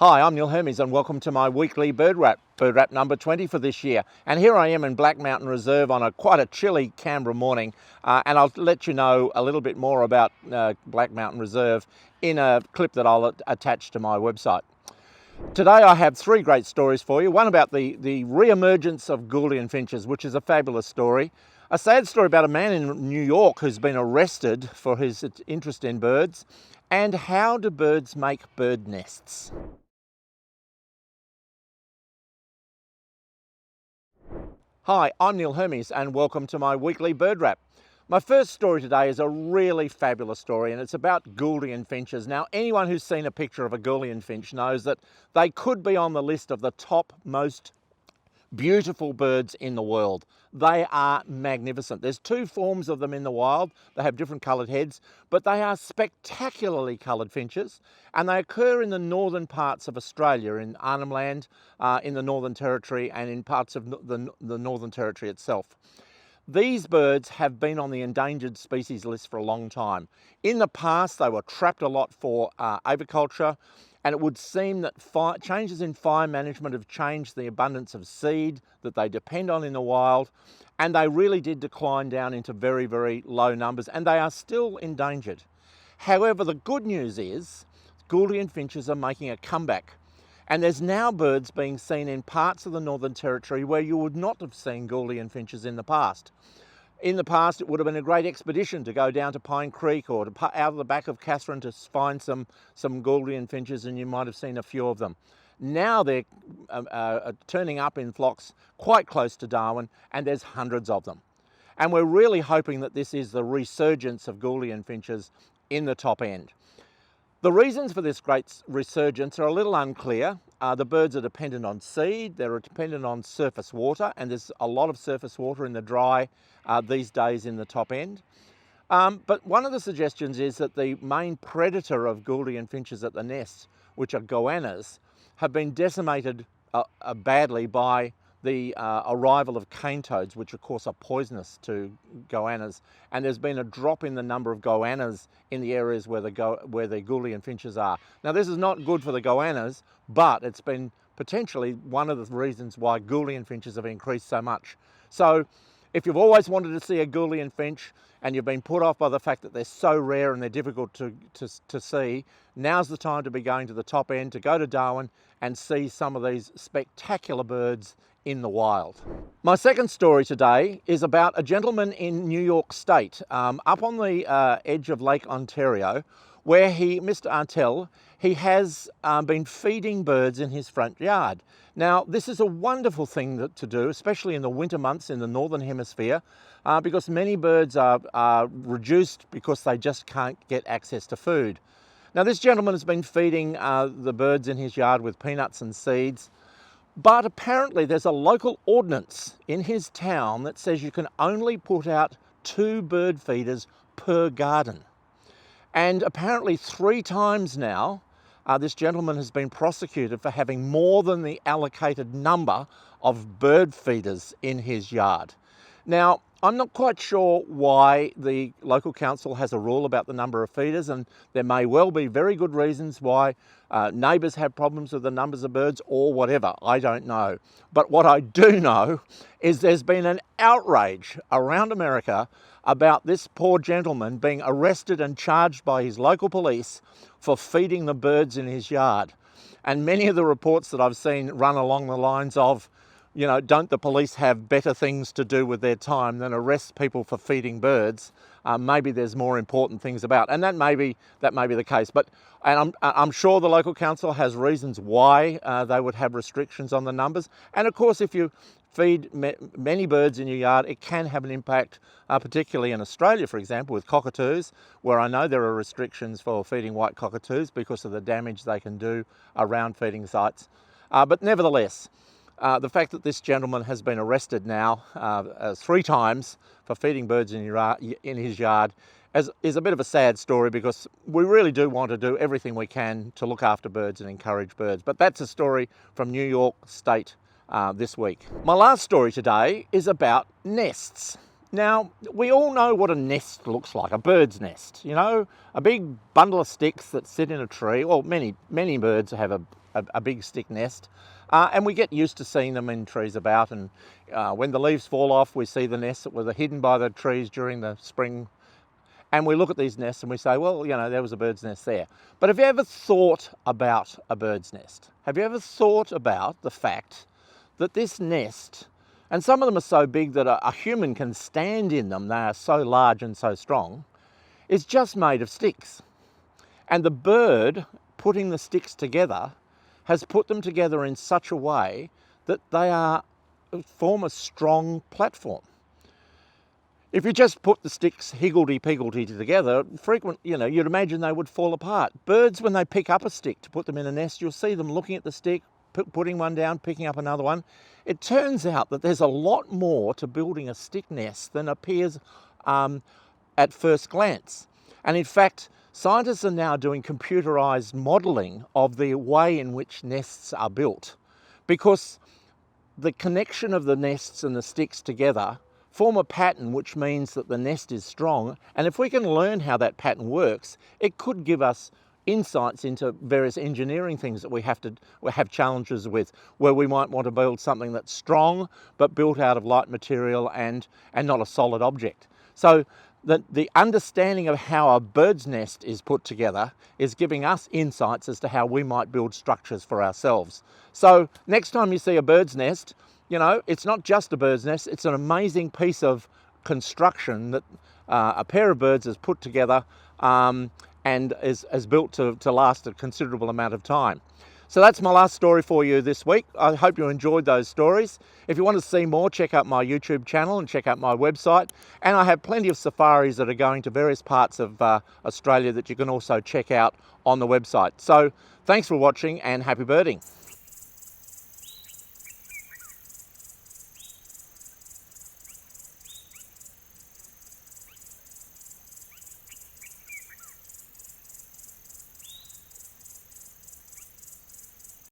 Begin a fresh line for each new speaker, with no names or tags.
Hi, I'm Neil Hermes and welcome to my weekly bird wrap number 20 for this year. And here I am in Black Mountain Reserve on quite a chilly Canberra morning, and I'll let you know a little bit more about Black Mountain Reserve in a clip that I'll attach to my website. Today I have three great stories for you. One about the re-emergence of Gouldian Finches, which is a fabulous story. A sad story about a man in New York who's been arrested for his interest in birds. And how do birds make bird nests? Hi, I'm Neil Hermes and welcome to my weekly bird wrap. My first story today is a really fabulous story and it's about Gouldian finches. Now, anyone who's seen a picture of a Gouldian finch knows that they could be on the list of the top most beautiful birds in the world. They are magnificent. There's two forms of them in the wild. They have different coloured heads, but they are spectacularly coloured finches, and they occur in the northern parts of Australia, in Arnhem Land, in the Northern Territory, and in parts of the Northern Territory itself. These birds have been on the endangered species list for a long time. In the past, they were trapped a lot for aviculture, and it would seem that changes in fire management have changed the abundance of seed that they depend on in the wild, and they really did decline down into very, very low numbers, and they are still endangered. However, the good news is Gouldian finches are making a comeback, and there's now birds being seen in parts of the Northern Territory where you would not have seen Gouldian finches in the past. In the past, it would have been a great expedition to go down to Pine Creek or out of the back of Katherine to find some Gouldian finches, and you might have seen a few of them. Now they're turning up in flocks quite close to Darwin, and there's hundreds of them. And we're really hoping that this is the resurgence of Gouldian finches in the top end. The reasons for this great resurgence are a little unclear. The birds are dependent on seed, they're dependent on surface water, and there's a lot of surface water in the dry these days in the top end. But one of the suggestions is that the main predator of Gouldian finches at the nests, which are goannas, have been decimated badly by the arrival of cane toads, which of course are poisonous to goannas, and there's been a drop in the number of goannas in the areas where the Gouldian finches are. Now, this is not good for the goannas, but it's been potentially one of the reasons why Gouldian finches have increased so much. So if you've always wanted to see a Gouldian finch and you've been put off by the fact that they're so rare and they're difficult to see, now's the time to be going to the top end, to go to Darwin and see some of these spectacular birds in the wild. My second story today is about a gentleman in New York State, up on the edge of Lake Ontario, where Mr. Artel, he has been feeding birds in his front yard. Now, this is a wonderful thing to do, especially in the winter months in the Northern Hemisphere, because many birds are reduced because they just can't get access to food. Now, this gentleman has been feeding the birds in his yard with peanuts and seeds, but apparently there's a local ordinance in his town that says you can only put out 2 bird feeders per garden. And apparently 3 times now, this gentleman has been prosecuted for having more than the allocated number of bird feeders in his yard. Now, I'm not quite sure why the local council has a rule about the number of feeders, and there may well be very good reasons why neighbours have problems with the numbers of birds or whatever. I don't know. But what I do know is there's been an outrage around America about this poor gentleman being arrested and charged by his local police for feeding the birds in his yard. And many of the reports that I've seen run along the lines of, you know, don't the police have better things to do with their time than arrest people for feeding birds? Maybe there's more important things about, and that may be the case. But I'm sure the local council has reasons why they would have restrictions on the numbers. And of course, if you feed many birds in your yard, it can have an impact, particularly in Australia, for example, with cockatoos, where I know there are restrictions for feeding white cockatoos because of the damage they can do around feeding sites. But nevertheless, the fact that this gentleman has been arrested now 3 times for feeding birds in his yard is a bit of a sad story, because we really do want to do everything we can to look after birds and encourage birds. But that's a story from New York State this week. My last story today is about nests. Now, we all know what a nest looks like, a bird's nest. You know, a big bundle of sticks that sit in a tree. Well, many birds have a big stick nest. And we get used to seeing them in trees about, and when the leaves fall off, we see the nests that were hidden by the trees during the spring. And we look at these nests and we say, well, you know, there was a bird's nest there. But have you ever thought about a bird's nest? Have you ever thought about the fact that this nest, and some of them are so big that a human can stand in them, they are so large and so strong, is just made of sticks. And the bird putting the sticks together has put them together in such a way that they form a strong platform. If you just put the sticks higgledy-piggledy together, you'd imagine they would fall apart. Birds, when they pick up a stick to put them in a nest, you'll see them looking at the stick, putting one down, picking up another one. It turns out that there's a lot more to building a stick nest than appears at first glance. And in fact, scientists are now doing computerized modeling of the way in which nests are built, because the connection of the nests and the sticks together form a pattern which means that the nest is strong. And if we can learn how that pattern works, it could give us insights into various engineering things that we have challenges with, where we might want to build something that's strong but built out of light material and not a solid object. So the understanding of how a bird's nest is put together is giving us insights as to how we might build structures for ourselves. So next time you see a bird's nest, you know, it's not just a bird's nest, it's an amazing piece of construction that a pair of birds has put together and is built to last a considerable amount of time. So that's my last story for you this week. I hope you enjoyed those stories. If you want to see more, check out my YouTube channel and check out my website. And I have plenty of safaris that are going to various parts of Australia that you can also check out on the website. So thanks for watching and happy birding.